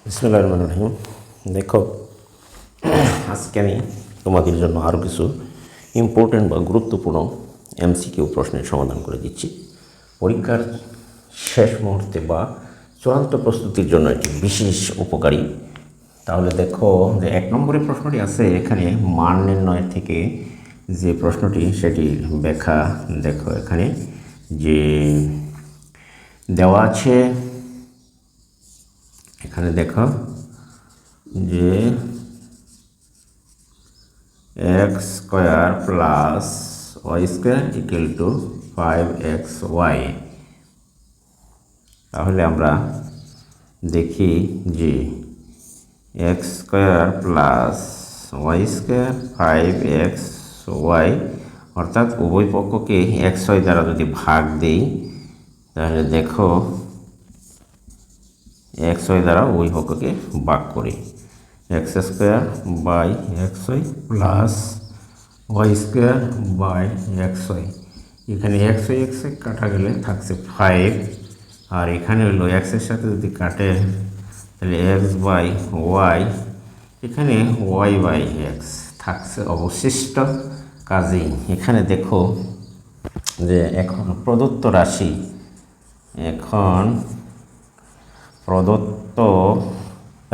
বিসমিল্লাহির রহমানির রহিম। দেখো, আজকে আমি তোমাদের জন্য আরও কিছু ইম্পর্টেন্ট বা গুরুত্বপূর্ণ এমসিকিউ প্রশ্নের সমাধান করে দিচ্ছি। পরীক্ষার শেষ মুহূর্তে বা চূড়ান্ত প্রস্তুতির জন্য এটি বিশেষ উপকারী। তাহলে দেখো যে 1 নম্বরের প্রশ্নটি আছে এখানে মান নির্ণয় থেকে যে প্রশ্নটি সেটির ব্যাখ্যা দেখো। এখানে যে দেওয়া আছে, এখানে দেখো যে X square plus Y square equal to 5xy। তাহলে আমরা দেখি যে X square plus Y square 5xy অর্থাৎ উভয় পক্ষকে xy দ্বারা যদি ভাগ দেই তাহলে দেখো xy দ্বারা উভয় পক্ষকে ভাগ করি, X square by xy plus Y square by xy। এখানে xy কাটা গেলে থাকছে 5, আর এখানে হলো এক্সের সাথে যদি কাটে তাহলে এক্স বাই ওয়াই, এখানে ওয়াই বাই এক্স থাকছে অবশিষ্ট। কাজেই এখানে দেখো যে এখন প্রদত্ত রাশি, এখন প্রদত্ত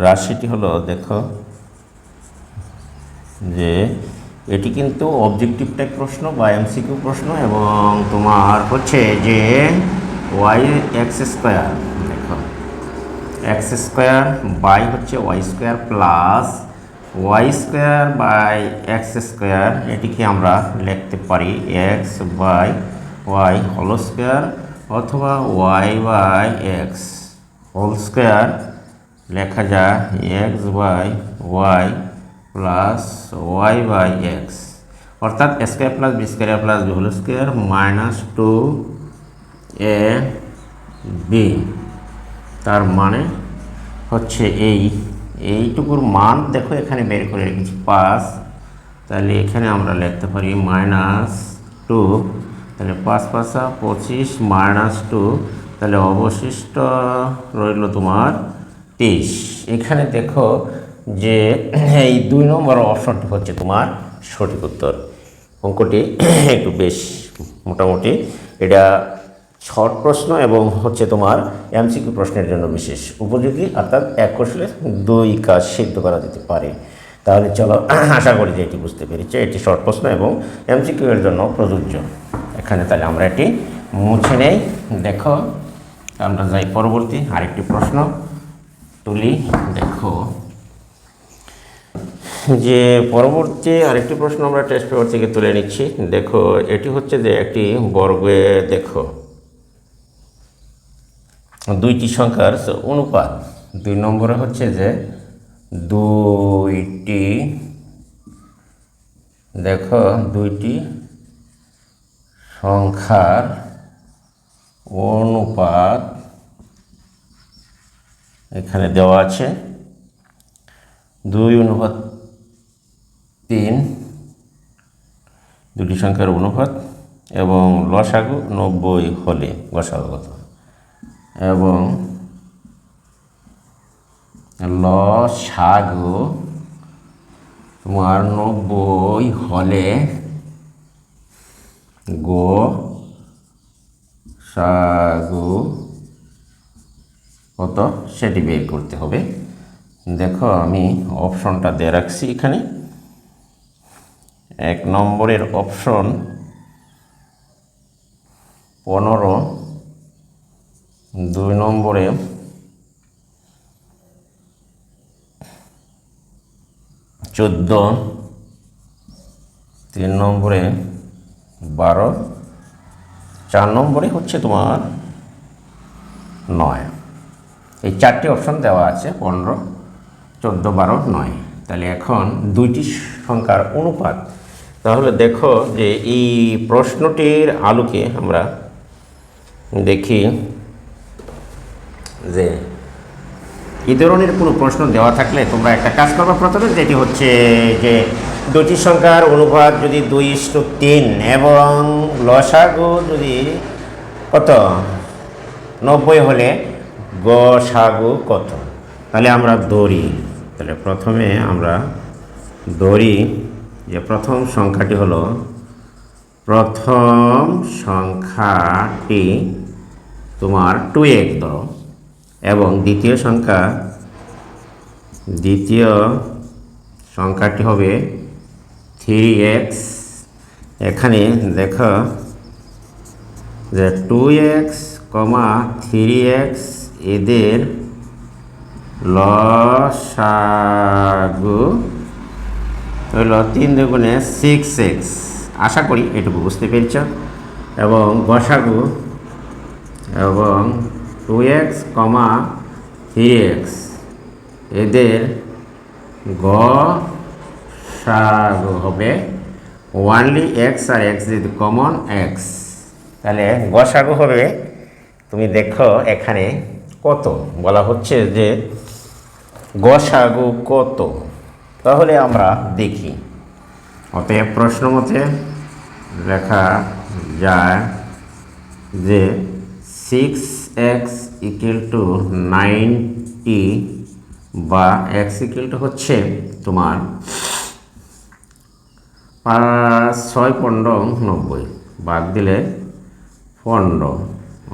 রাশিটি হলো দেখো যে এটি কিন্তু অবজেক্টিভ টাইপ প্রশ্ন বা এমসিকিউ প্রশ্ন, এবং তোমার হচ্ছে যে ওয়াই এক্স স্কোয়ার, দেখো এক্স স্কোয়ার বাই হচ্ছে Y square plus Y square by X square, এটিকে আমরা লিখতে পারি X by Y whole square অথবা Y by X whole square লেখা যায় X by Y plus Y by X, অর্থাৎ square plus B square plus B whole square minus 2ab। তার মানে হচ্ছে এইটুকুর মান দেখো এখানে বের করে রেখেছি 5, তাহলে এখানে আমরা লিখতে পারি -2, তাহলে 5 5 25 -2, তাহলে অবশিষ্ট রইল তোমার 23। এখানে দেখো যে এই 2 নম্বর অপশনটি হচ্ছে তোমার সঠিক উত্তর। অঙ্কটি একটু বেশ মোটামুটি এটা শর্ট প্রশ্ন এবং হচ্ছে তোমার এমসিকিউ প্রশ্নের জন্য বিশেষ উপযোগী, অর্থাৎ এক কৌশলে 2 কাজ সিদ্ধ করা যেতে পারে। তাহলে চলো, আশা করি যে এটি বুঝতে পেরেছি, এটি শর্ট প্রশ্ন এবং এমসিকিউ এর জন্য প্রযোজ্য। এখানে তাহলে আমরা এটি মুছে নেই। দেখো আমরা যাই পরবর্তী আরেকটি প্রশ্ন তুলি। দেখো যে পরবর্তী আরেকটি প্রশ্ন আমরা টেস্ট পেপার থেকে তুলে নিচ্ছি। দেখো এটি হচ্ছে যে একটি বর্গে দেখো 2টি সংখ্যার অনুপাত। 2 নম্বরে হচ্ছে যে 2টি দেখো 2টি সংখ্যার অনুপাত এখানে দেওয়া আছে 2:3, 2টি সংখ্যার অনুপাত এবং লসাগু 90 হলে লসাগু কত, এবং লসাগু তোমার 90 হলে গোসাগু কত সেটি বের করতে হবে। দেখো আমি অপশনটা দিয়ে রাখছি এখানে। 1 নম্বরের অপশন 15, 2 নম্বরে 14, 3 নম্বরে 12, 4 নম্বরে হচ্ছে তোমার 9। এই 4টি অপশন দেওয়া আছে 15, 14, 12, 9। তাহলে এখন 2টি সংখ্যার অনুপাত। তাহলে দেখো যে এই প্রশ্নটির আলোকে আমরা দেখি যে এই ধরনের কোনো প্রশ্ন দেওয়া থাকলে তোমরা একটা কাজ করবে প্রথমে, যেটি হচ্ছে যে 2টি সংখ্যার অনুপাত যদি 2:3 এবং লসাগু যদি কত 90 হলে গোসাগু কত, তাহলে আমরা ধরি, তাহলে প্রথমে আমরা ধরি যে প্রথম সংখ্যাটি হলো, প্রথম সংখ্যাটি তোমার 2x ধরো, এবং দ্বিতীয় সংখ্যাটি হবে 3x। এখানে দেখো যে 2x, 3x এদের লসাগু হইল 3 দুগুণে 6x। আশা করি এটুকু বুঝতে পেরেছ। এবং গসাগু এবং 2x, 3x এদের গসাগু হবে ওয়ানলি x, আর x যদি কমন x, তাহলে গসাগু হবে, তুমি দেখো এখানে কত বলা হচ্ছে যে গসাগু কত, তাহলে আমরা দেখি। অতএব প্রশ্ন মতে লেখা যায় যে 6x = 90, বা x হচ্ছে তোমার 6×15 ভাগ দিলে 15।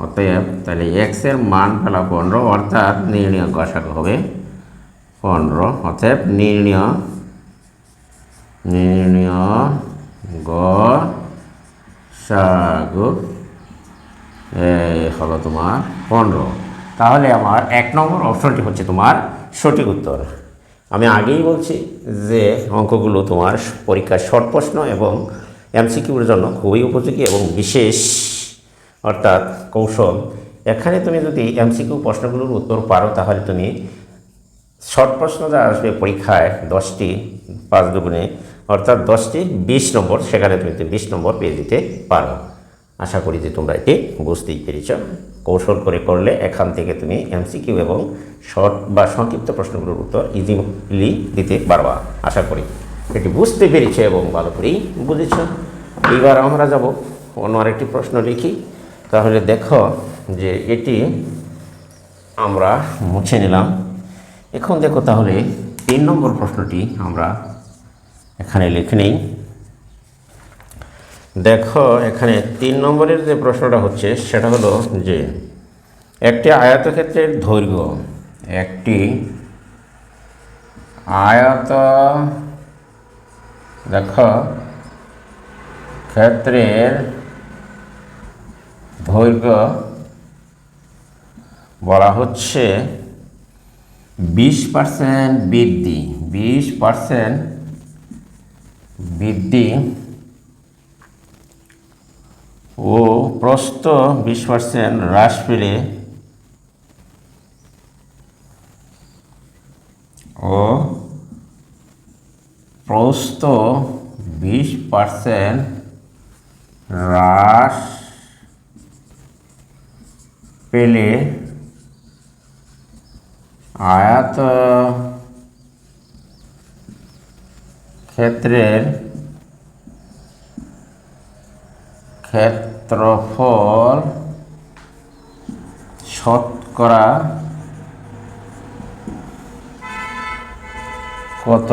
অতএব তাহলে x এর মান পেলা 15, অর্থাৎ নির্ণয় গসাগু হবে 15। অতএব নির্ণয় গসাগু হলো তোমার 15। তাহলে আমার 1 নম্বর অপশনটি হচ্ছে তোমার সঠিক উত্তর। আমি আগেই বলছি যে অঙ্কগুলো তোমার পরীক্ষার শর্ট প্রশ্ন এবং এমসিকিউর জন্য খুবই উপযোগী এবং বিশেষ, অর্থাৎ কৌশল। এখানে তুমি যদি এমসিকিউ প্রশ্নগুলোর উত্তর পারো, তাহলে তুমি শর্ট প্রশ্ন যা আসবে পরীক্ষায় 10টি 5 দুগুণে, অর্থাৎ 10টি 20 নম্বর, সেখানে তুমি 20 নম্বর পেয়ে দিতে পারো। আশা করি যে তোমরা এটি বুঝতেই পেরেছ। কৌশল করে করলে এখান থেকে তুমি এমসিকিউ এবং শর্ট বা সংক্ষিপ্ত প্রশ্নগুলোর উত্তর ইজিলি দিতে পারবা। আশা করি এটি বুঝতে পেরেছ এবং ভালো করেই বুঝেছ। এইবার আমরা যাব অন্য আরেকটি প্রশ্ন লিখি। তাহলে দেখো যে এটি আমরা মুছে নিলাম। এখন দেখো তাহলে 3 নম্বর প্রশ্নটি আমরা এখানে লিখে নেই। দেখো এখানে 3 নম্বরের যে প্রশ্নটা হচ্ছে সেটা হলো যে একটি আয়তক্ষেত্রের দৈর্ঘ্য, একটি দেখো ক্ষেত্রের দৈর্ঘ্য বলা হচ্ছে 20% বৃদ্ধি, 20% বৃদ্ধি ও প্রস্থ 20% হ্রাস পেলে ও প্রস্থ 20% হ্রাস পেলে আয়ত ক্ষেত্রের ক্ষেত্রফল শতকরা কত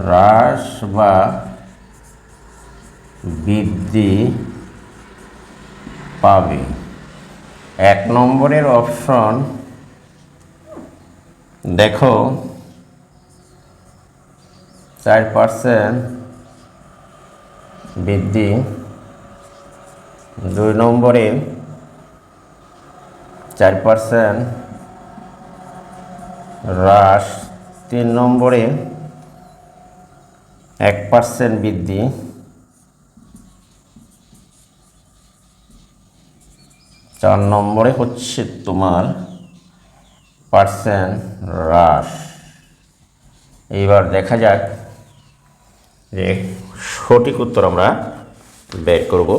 হ্রাস বা বৃদ্ধি পাবে? 1 নম্বরের অপশন দেখো 4% বৃদ্ধি, 2 নম্বরে 4% হ্রাস, 3 নম্বরে 1% বৃদ্ধি, 4 নম্বরে হচ্ছে তোমার % হ্রাস। এইবার দেখা যাক যে সঠিক উত্তর আমরা বের করব।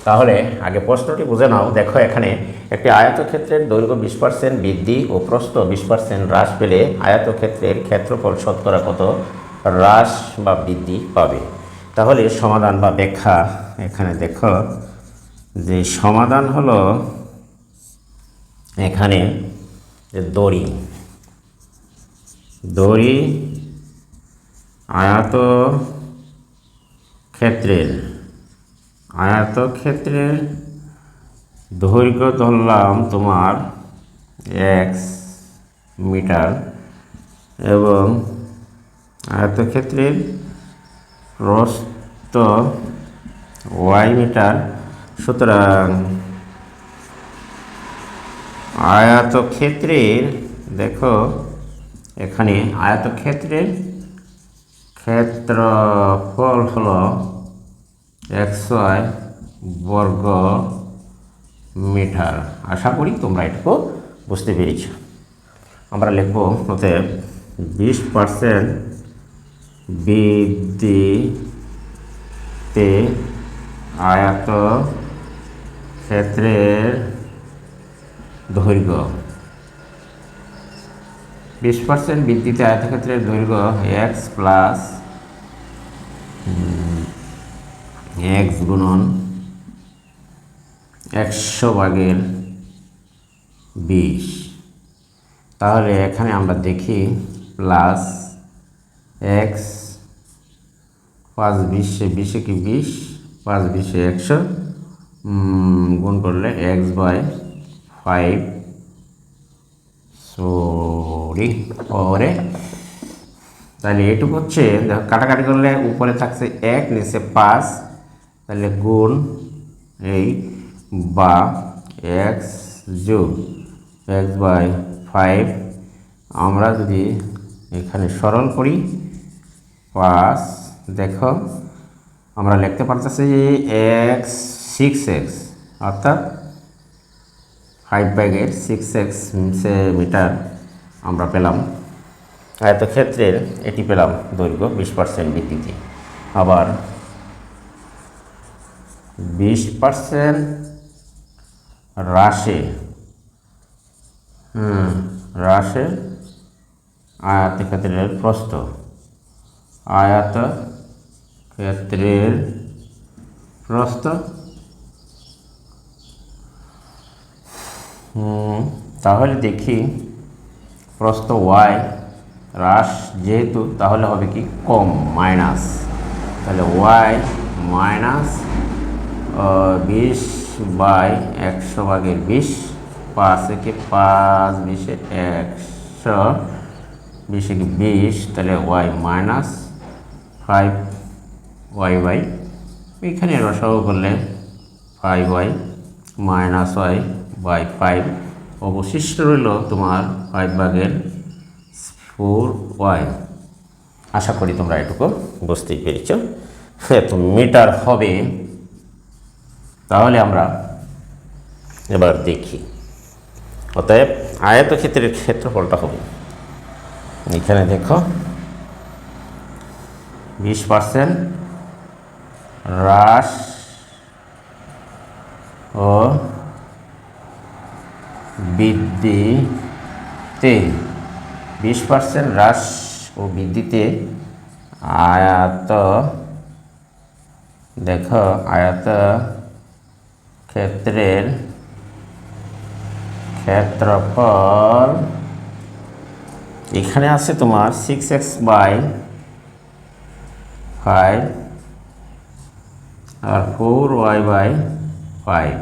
তাহলে আগে প্রশ্নটি বুঝে নাও। দেখো এখানে একটি আয়তক্ষেত্রের দৈর্ঘ্য 20% বৃদ্ধি ও প্রস্থ 20% হ্রাস পেলে আয়তক্ষেত্রের ক্ষেত্রফল শতকরা কত হ্রাস বা বৃদ্ধি পাবে? তাহলে সমাধান বা ব্যাখ্যা এখানে দেখো যে সমাধান হলো এখানে যে দড়ি দড়ি আয়তক্ষেত্রের দৈর্ঘ্য ধরলাম তোমার x মিটার এবং আয়তক্ষেত্রের প্রস্থ y মিটার। সুতরাং আয়তক্ষেত্রের দেখো এখানে আয়তক্ষেত্রের ক্ষেত্রফল হলো xy বর্গ মিটার। আশা করি তোমরা এটুকু বুঝতে পেরেছ। আমরা লিখব অতএব 20% বৃদ্ধিতে আয়তক্ষেত্রের দৈর্ঘ্য 20% বৃদ্ধিতে আয়তক্ষেত্রের দৈর্ঘ্য x প্লাস x গুণন 100/20। তাহলে এখানে আমরা দেখি প্লাস x 5 20 কি 20 5 20 100 গুণ করলে x/5 পরে তাহলে এটুকু হচ্ছে কাটাকাটি করলে উপরে থাকছে 1 নিচে 5 তাহলে গুণ এই বা x যোগ x/5 আমরা যদি এখানে সরল করি 5 দেখো আমরা লিখতে পারতেছি x 6x অর্থাৎ 5/6x মিটার আমরা পেলাম। আয়তক্ষেত্রের এটি পেলাম দৈর্ঘ্য 20% বৃদ্ধিতে। আবার 20% হ্রাসে আয়তক্ষেত্রের প্রস্থ তাহলে দেখি প্রস্থ y হ্রাস যেহেতু তাহলে হবে কি কম মাইনাস, তাহলে y মাইনাস 20/100/20 5 একে 5 20 100 20 একে 20 তাহলে y মাইনাস 5y এখানে রসাগু করলে 5y মাইনাস y/5 অবশিষ্ট রইল তোমার 5/4y। আশা করি তোমরা এটুকু বুঝতেই পেরেছ। এত মিটার হবে। তাহলে আমরা এবার দেখি অতএব আয়তক্ষেত্রের ক্ষেত্রফলটা হবে এখানে দেখো 20% হ্রাস ও বৃদ্ধিতে 20% হ্রাস ও বৃদ্ধিতে আয়তক্ষেত্রের ক্ষেত্রফল এখানে আছে তোমার 6x/5 আর 4y/5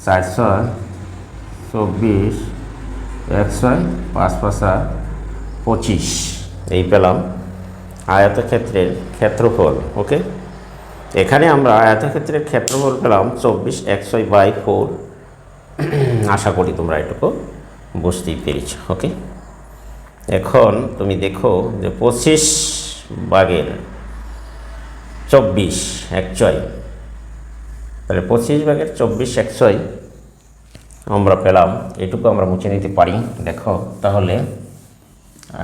424 100 5 5 25 এই পেলাম আয়তক্ষেত্রের ক্ষেত্রফল। ওকে, এখানে আমরা আয়তক্ষেত্রের ক্ষেত্রফল পেলাম 24 আশা করি তোমরা এটুকু বুঝতেই পেরেছ। ওকে, এখন তুমি দেখো যে 25/24 100 তাহলে 25/24 100 আমরা পেলাম। এটুকু আমরা মুছে নিতে পারি। দেখো তাহলে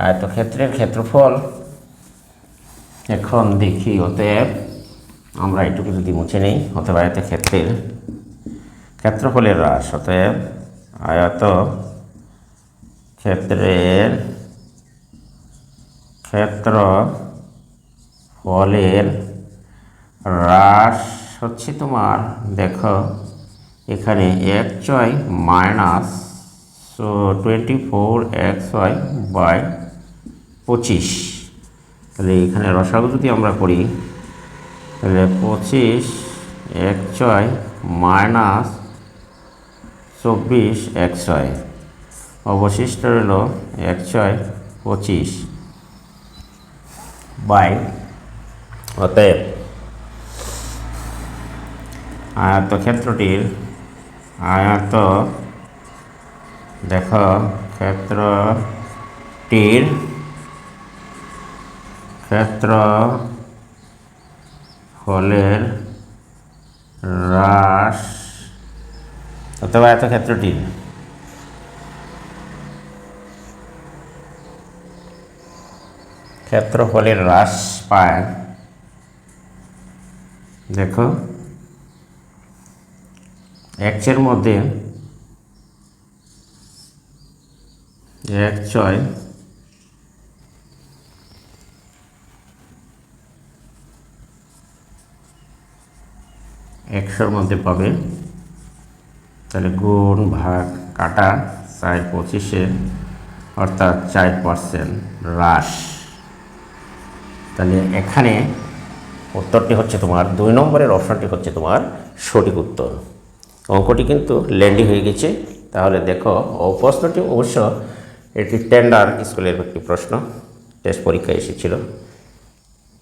আয়তক্ষেত্রের ক্ষেত্রফল এখন দেখি অতএব আমরা এটুকু যদি মুছে নেই অথবা আয়তক্ষেত্রের ক্ষেত্রফলের হ্রাস অতএব আয়তক্ষেত্রের ক্ষেত্রফলের হ্রাস হচ্ছে তোমার দেখো এখানে 1/6 সো 24xy/25। তাহলে এখানে রসাগু যদি আমরা করি তাহলে 25xy মাইনাস 24xy, অবশিষ্ট রইল xy 25 বাই, অতএব আয়তক্ষেত্রটির দেখো ক্ষেত্রটির ক্ষেত্রফলের হ্রাস অথবা আয়তক্ষেত্রটির ক্ষেত্রফলের হ্রাস পায়। দেখো এক্সের মধ্যে xy একশোর মধ্যে পাবে, তাহলে গুণ ভাগ কাটা 4/25 অর্থাৎ 4% হ্রাস। তাহলে এখানে উত্তরটি হচ্ছে তোমার 2 নম্বরের অপশনটি হচ্ছে তোমার সঠিক উত্তর। অঙ্কটি কিন্তু লেন্ডি হয়ে গেছে। তাহলে দেখো প্রশ্নটি অবশ্য এটি টেন্ডার স্কুলের একটি প্রশ্ন, টেস্ট পরীক্ষায় এসেছিল,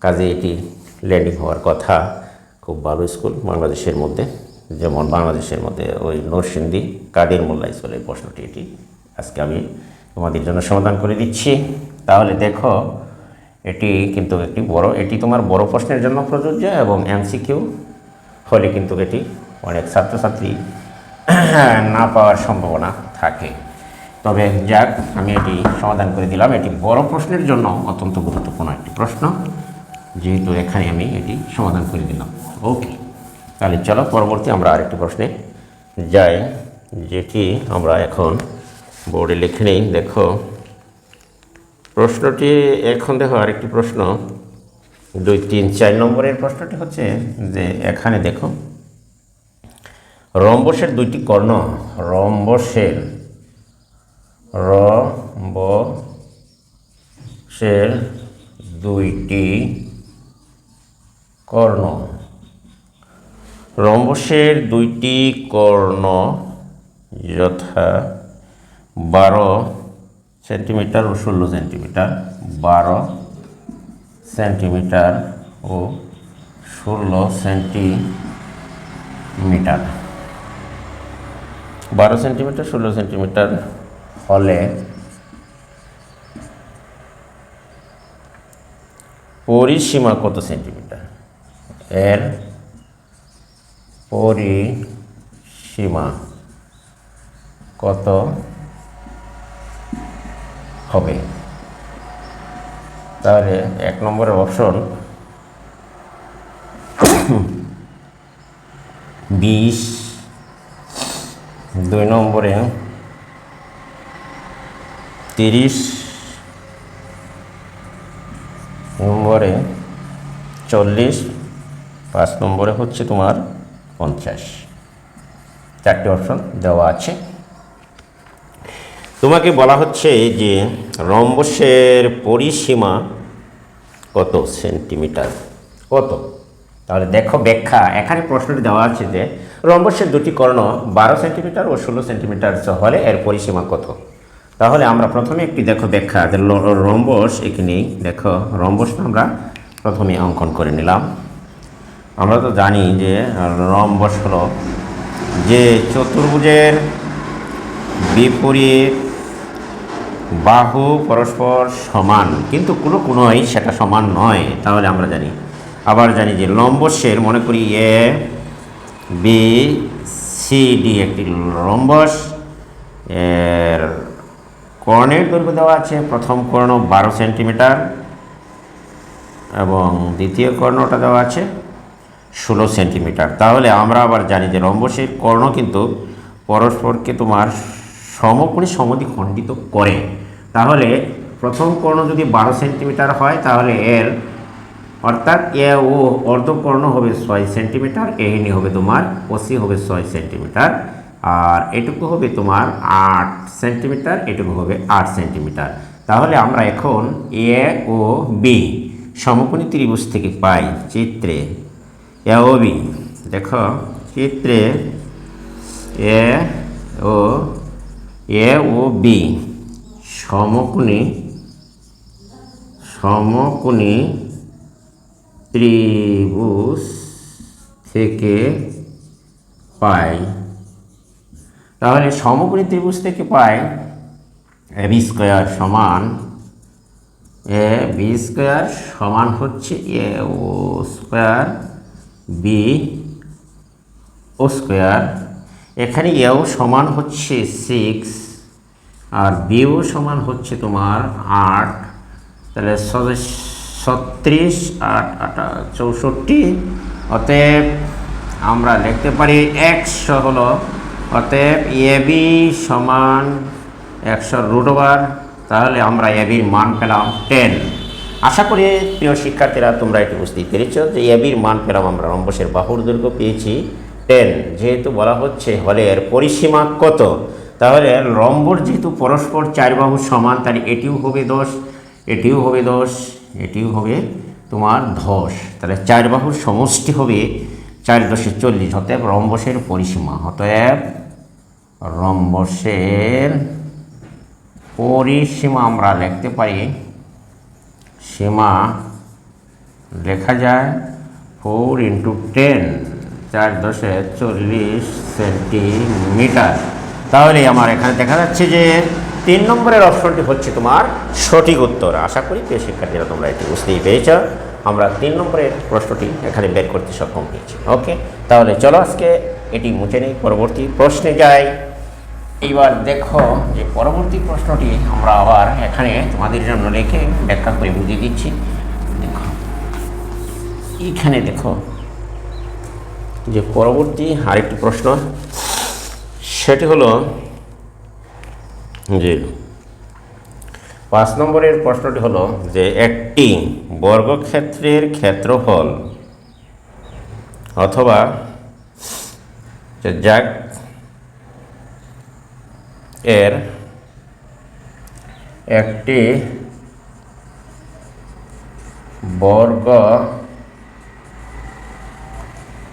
কাজে এটি ল্যান্ডিং হওয়ার কথা। খুব ভালো স্কুল বাংলাদেশের মধ্যে, যেমন বাংলাদেশের মধ্যে ওই নরসিংদী কাদের মোল্লা স্কুলের প্রশ্নটি এটি আজকে আমি তোমাদের জন্য সমাধান করে দিচ্ছি। তাহলে দেখো এটি কিন্তু একটি এটি তোমার বড় প্রশ্নের জন্য প্রযোজ্য এবং এমসিকিউ হলে কিন্তু এটি অনেক ছাত্রছাত্রী না পাওয়ার সম্ভাবনা থাকে। তবে যাক, আমি এটি সমাধান করে দিলাম। এটি বড় প্রশ্নের জন্য অত্যন্ত গুরুত্বপূর্ণ একটি প্রশ্ন, যেহেতু এখানে আমি এটি সমাধান করে দিলাম। ওকে, তাহলে চলো পরবর্তী আমরা আরেকটি প্রশ্নে যাই, যেটি আমরা এখন বোর্ডে লিখে নিই। দেখো প্রশ্নটি এখন দেখো আরেকটি প্রশ্ন 2, 3, 4 নম্বরের প্রশ্নটি হচ্ছে যে এখানে দেখো রম্বসের দুইটি কর্ণ, রম্বসের দুইটি কর্ণ, রম্বসের দুইটি কর্ণ যথা 12 সেন্টিমিটার ও 16 সেন্টিমিটার, 12 সেন্টিমিটার ও 16 সেন্টিমিটার, 12 সেন্টিমিটার 16 সেন্টিমিটার হলে পরিসীমা কত সেন্টিমিটার? এর পরিসীমা কত হবে? তাহলে 1 নম্বরের অপশন 20, 2 নম্বরে 30, নম্বরে 40, 5 নম্বরে হচ্ছে তোমার 50। 4টি অপশন দেওয়া আছে। তোমাকে বলা হচ্ছে যে রম্বসের পরিসীমা কত সেন্টিমিটার, কত? তাহলে দেখো ব্যাখ্যা, এখানে প্রশ্নটি দেওয়া আছে যে রম্বসের দুটি কর্ণ 12 সেন্টিমিটার ও 16 সেন্টিমিটার হলে এর পরিসীমা কত। তাহলে আমরা প্রথমে একটি দেখো ব্যাখ্যা, রম্বস এখানে দেখো রম্বসটা আমরা প্রথমে অঙ্কন করে নিলাম। আমরা তো জানি যে রম্বস হলো যে চতুর্ভুজের বিপরীত বাহু পরস্পর সমান কিন্তু কোনোই সেটা সমান নয়। তাহলে আমরা জানি, আবার জানি যে লম্বসের, মনে করি এ বি সি ডি একটি লম্বস, এর কর্ণের দৈর্ঘ্য দেওয়া আছে। প্রথম কর্ণ 12 সেন্টিমিটার এবং দ্বিতীয় কর্ণটা দেওয়া আছে 16 সেন্টিমিটার। তাহলে আমরা আবার জানি যে রম্বসের কর্ণ কিন্তু পরস্পরকে তোমার সমকোণী সমদ্বিখণ্ডিত করে। তাহলে প্রথম কর্ণ যদি 12 সেন্টিমিটার হয় তাহলে এর অর্থাৎ এ ও অর্ধকর্ণ হবে 6 সেন্টিমিটার, এহিনি হবে তোমার ওসি হবে 6 সেন্টিমিটার। আর এটুকু হবে তোমার 8 সেন্টিমিটার, এটুকু হবে 8 সেন্টিমিটার। তাহলে আমরা এখন এ ও বি সমকোণী ত্রিভুজ থেকে পাই চিত্রে এ ও বি। দেখো চিত্রে এ ও বি সমকোণী ত্রিভুজ থেকে পাই। তাহলে সমকোণী ত্রিভুজ থেকে পাই এ বি স্কোয়ার সমান হচ্ছে এ ও স্কোয়ার বি ও স্কোয়ার। এখানে এও সমান হচ্ছে 6 আর বিও সমান হচ্ছে তোমার 8। তাহলে 36 8 64। অতএব আমরা লিখতে পারি 100 হলো। অতএব এ বি সমান 100√। তাহলে আমরা এ বির মান পেলাম 10। আশা করি প্রিয় শিক্ষার্থীরা তোমরা এটি বুঝতেই পেরেছ যে এ বির মান পেলাম আমরা রম্বসের বাহুর দৈর্ঘ্য পেয়েছি 10। যেহেতু বলা হচ্ছে হলের পরিসীমা কত, তাহলে রম্বর যেহেতু পরস্পর 4 বাহু সমান, তাহলে এটিও হবে 10, এটিও হবে 10, এটিও হবে তোমার 10। তাহলে 4 বাহুর সমষ্টি হবে 4 × 10 = 40। অতএব রম্বসের পরিসীমা, আমরা লিখতে পারি সীমা লেখা যায় 4 × 10, 4 × 10 = 40 সেন্টিমিটার। তাহলে আমার এখানে দেখা যাচ্ছে যে 3 নম্বরের অপশনটি হচ্ছে তোমার সঠিক উত্তর। আশা করি প্রিয় শিক্ষার্থীরা তোমরা এটি বুঝতেই পেরেছ। আমরা 3 নম্বরের প্রশ্নটি এখানে বের করতে সক্ষম হয়েছি। ওকে, তাহলে চলো আজকে এটি মুছে নেই, পরবর্তী প্রশ্নে যাই। এইবার দেখো যে পরবর্তী প্রশ্নটি আমরা আবার এখানে তোমাদের জন্য লিখে ব্যাখ্যা করে বুঝিয়ে দিচ্ছি। দেখো এইখানে দেখো যে পরবর্তী আরেকটি প্রশ্ন, সেটি হলো যে 5 নম্বরের প্রশ্নটি হলো যে একটি বর্গক্ষেত্রের ক্ষেত্রফল অথবা যাক এর একটি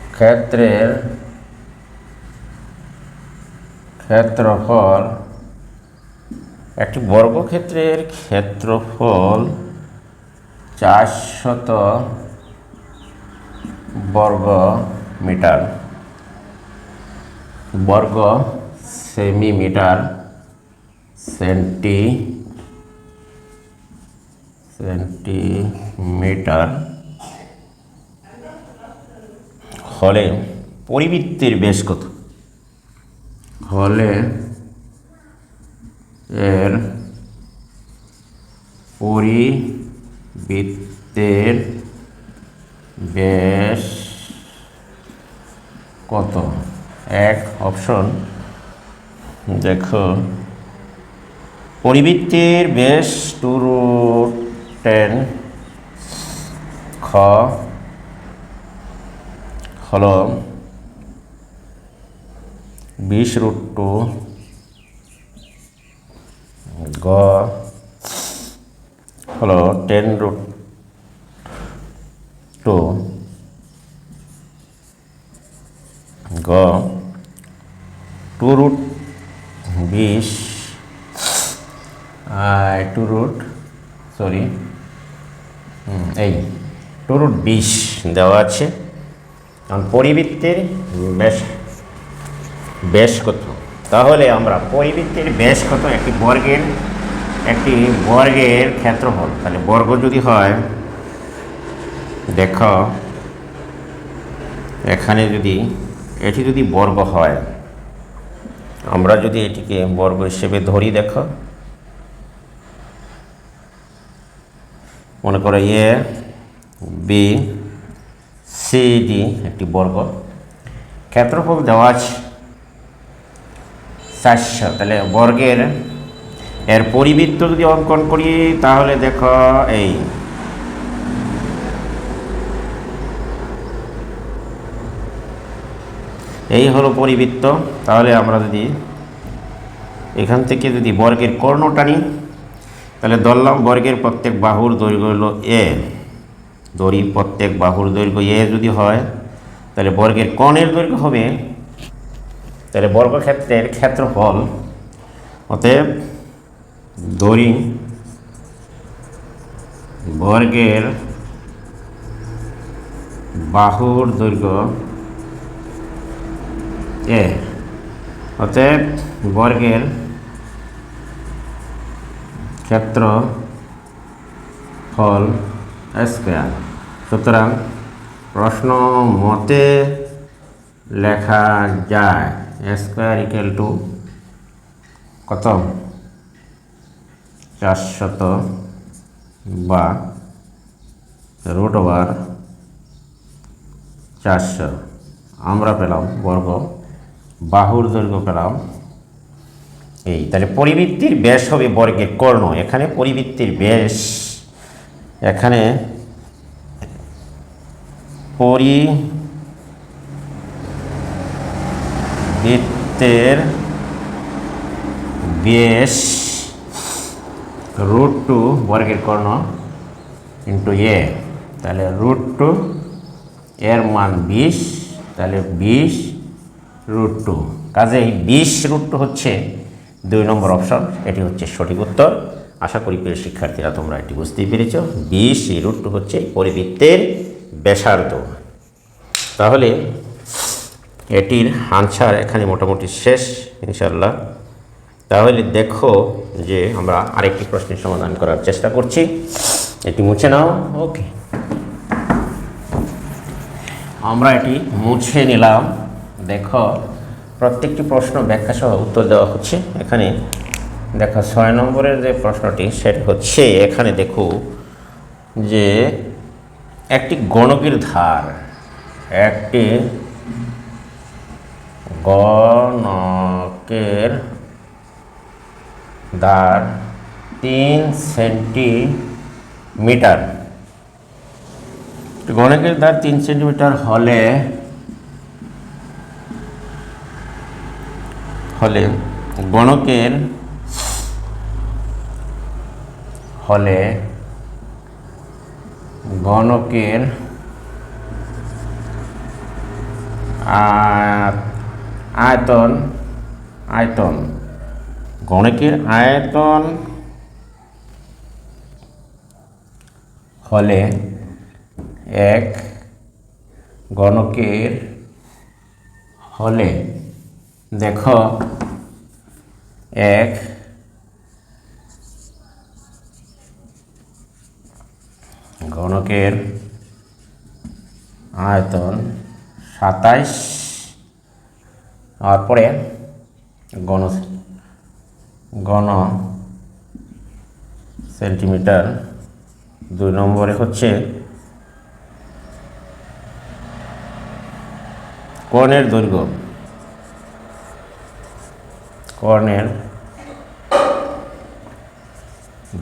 বর্গক্ষেত্রের ক্ষেত্রফল, একটি বর্গক্ষেত্রের ক্ষেত্রফল 400 বর্গ মিটার, বর্গ সেমিমিটার, সেন্টিমিটার হলে পরিবৃত্তের ব্যাস কত? হলে এর পরিবৃত্তের ব্যাস কত? এক অপশন দেখো, পরিবৃত্তের ব্যাস 2√10 খ হলো 20√2 গ হলো 10√2 গ 2√20 এই 2√20 দেওয়া আছে। কারণ পরিবৃত্তের ব্যাস কত, তাহলে আমরা পরিবৃত্তের ব্যাস কত, একটি বর্গের ক্ষেত্রফল, তাহলে বর্গ যদি হয়, দেখো এখানে এটি যদি বর্গ হয়, আমরা যদি এটিকে বর্গ হিসেবে ধরি, দেখো মনে করো এ বি সি ডি একটি বর্গ, ক্ষেত্রফল দেওয়া আছে 400। তাহলে বর্গের এর পরিবৃত্ত যদি অঙ্কন করি, তাহলে দেখো এই এই হলো পরিবৃত্ত। তাহলে আমরা যদি এখান থেকে যদি বর্গের কর্ণটা নিই, তাহলে ধরলাম বর্গের প্রত্যেক বাহুর দৈর্ঘ্য হলো এ, ধরি প্রত্যেক বাহুর দৈর্ঘ্য এ যদি হয়, তাহলে বর্গের কোণের দৈর্ঘ্য হবে, তাহলে বর্গক্ষেত্রের ক্ষেত্রফল, অতএব ধরি বর্গের বাহুর দৈর্ঘ্য এ, অতএব বর্গের ক্ষেত্রফল স্কয়ার। সুতরাং প্রশ্ন মতে লেখা যায় স্কয়ার ইকুয়াল টু কত, 400 বা √400। আমরা পেলাম বর্গ বাহুর দৈর্ঘ্য পেলাম এই। তাহলে পরিবৃত্তির ব্যাস হবে বর্গের কর্ণ, এখানে পরিবৃত্তির ব্যাস, এখানে পরিবৃত্তের ব্যাস √2 বর্গের কর্ণ ইন্টু এ, তাহলে √2 এর মান 20, তাহলে 20 √2, কাজেই 20 √2 হচ্ছে 2 নম্বর অপশন, এটি হচ্ছে সঠিক উত্তর। আশা করি প্রিয় শিক্ষার্থীরা তোমরা এটি বুঝতেই পেরেছ, 20 √2 হচ্ছে পরিবৃত্তের ব্যাসার্ধ। তাহলে এটির আনসার এখানে মোটামুটি শেষ ইনশাল্লাহ। তাহলে দেখো যে আমরা আরেকটি প্রশ্নের সমাধান করার চেষ্টা করছি, এটি মুছে নাও। ওকে, আমরা এটি মুছে নিলাম। দেখো প্রত্যেকটি প্রশ্ন ব্যাখ্যা সহ উত্তর দেওয়া হচ্ছে। এখানে দেখো 6 নম্বরের যে প্রশ্নটি সেটি হচ্ছে, এখানে দেখো যে একটি গণকের ধার, একটি গণকের ধার 3 সেন্টিমিটার, গণকের ধার 3 সেন্টিমিটার হলে গণকের আয়তন গণকের আয়তন হলে এক গণকের হলে, দেখো এক গণকের আয়তন 27, তারপরে ঘন সেন্টিমিটার। 2 নম্বরে হচ্ছে কর্ণের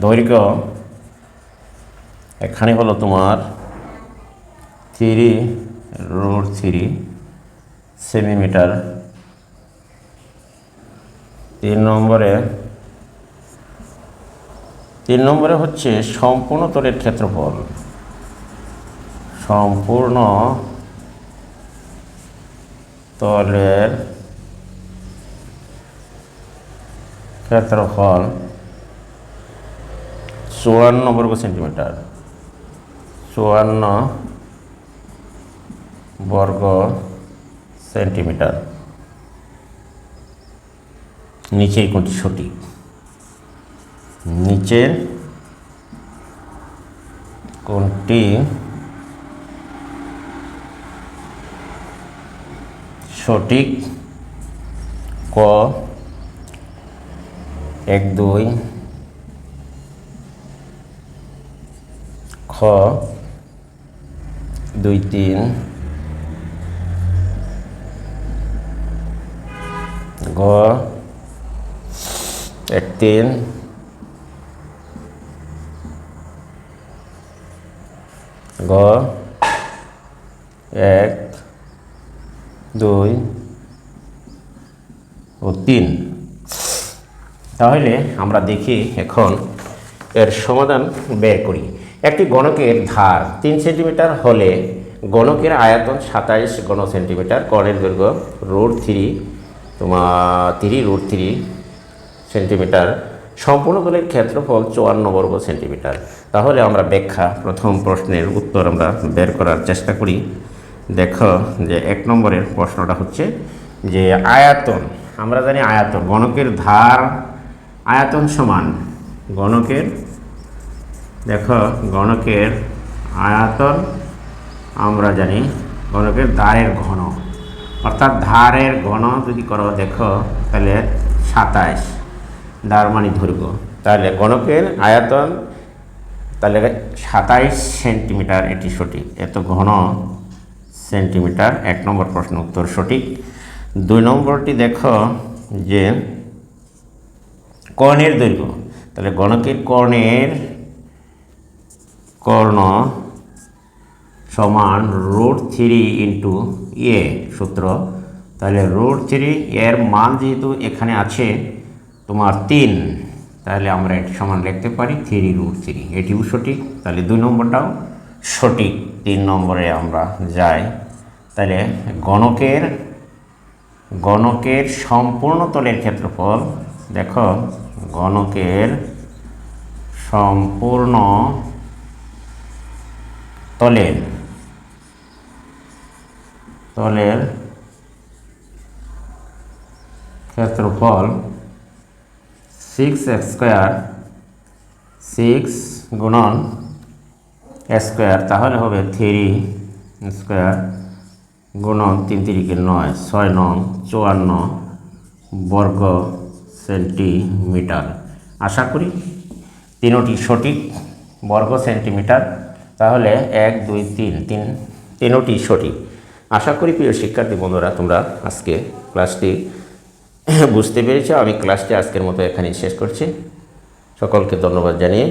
দৈর্ঘ্য, এখানে হলো তোমার 3√3 সেন্টিমিটার। 3 নম্বরে হচ্ছে সম্পূর্ণ তলের ক্ষেত্রফল, সম্পূর্ণ তলের ক্ষেত্রফল 54 বর্গ সেন্টিমিটার, 54 বর্গ সেন্টিমিটার। নিচের কোনটি সঠিক? নিচের কোনটি সঠিক? ক 1, 2, খ 2, 3, গ 1, 3, গ 1, 2, ও 3। তাহলে আমরা দেখি এখন এর সমাধান বের করি। একটি গণকের ধার 3 সেন্টিমিটার হলে গণকের আয়তন 27 ঘন সেন্টিমিটার, কর্ণের দৈর্ঘ্য √3 3 সেন্টিমিটার, সম্পূর্ণ তলের ক্ষেত্রফল 54 বর্গ সেন্টিমিটার। তাহলে আমরা ব্যাখ্যা প্রথম প্রশ্নের উত্তর আমরা বের করার চেষ্টা করি। দেখো যে 1 নম্বরের প্রশ্নটা হচ্ছে যে আয়তন, আমরা জানি আয়তন গণকের ধার আয়তন সমান গণকের, দেখো গণকের আয়তন আমরা জানি গণকের ধারের ঘন, অর্থাৎ ধারের ঘন যদি করো দেখো তাহলে 27, ধার মানে দৈর্ঘ্য, তাহলে গণকের আয়তন তাহলে 27 সেন্টিমিটার, এটি সঠিক, এত ঘন সেন্টিমিটার। 1 নম্বর প্রশ্ন উত্তর সঠিক। 2 নম্বরটি দেখো যে কর্ণের দৈর্ঘ্য, তাহলে গণকের কর্ণ সমান √3 ইন্টু এ সূত্র, তাহলে √3 এর মান যেহেতু এখানে আছে তোমার 3, তাহলে আমরা এটি সমান লিখতে পারি 3√3, এটিও সঠিক। তাহলে 2 নম্বরটাও সঠিক। 3 নম্বরে আমরা যাই, তাহলে গণকের সম্পূর্ণ তলের ক্ষেত্রফল, দেখো গণকের সম্পূর্ণ তলের ক্ষেত্রফল 6x², 6 গুণন স্কোয়ার, তাহলে হবে 3² গুণন 3 3 9, 6 9 54 বর্গ সেন্টিমিটার। আশা করি তিনটি সঠিক বর্গ সেন্টিমিটার, তাহলে 1 2 3 তিনটি সঠিক। আশা করি প্রিয় শিক্ষার্থী বন্ধুরা তোমরা আজকে ক্লাসটি বুঝতে পেরেছ। আমি ক্লাসটি আজকের মতো এখানেই শেষ করছি। সকলকে ধন্যবাদ জানিয়ে,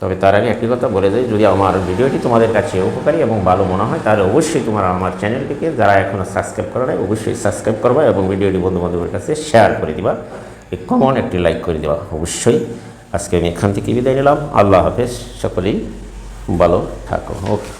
তবে তার আগে একটি কথা বলে দিই, যদি আমার ভিডিওটি তোমাদের কাছে উপকারী এবং ভালো মনে হয় তাহলে অবশ্যই তোমরা আমার চ্যানেলটিকে যারা এখনও সাবস্ক্রাইব করে নাই অবশ্যই সাবস্ক্রাইব করবা এবং ভিডিওটি বন্ধুবান্ধবের কাছে শেয়ার করে দিবা, কমন একটি লাইক করে দেওয়া অবশ্যই। আজকে আমি এখান থেকে বিদায় নিলাম। আল্লাহ হাফেজ, সকলেই ভালো থাকো। ওকে।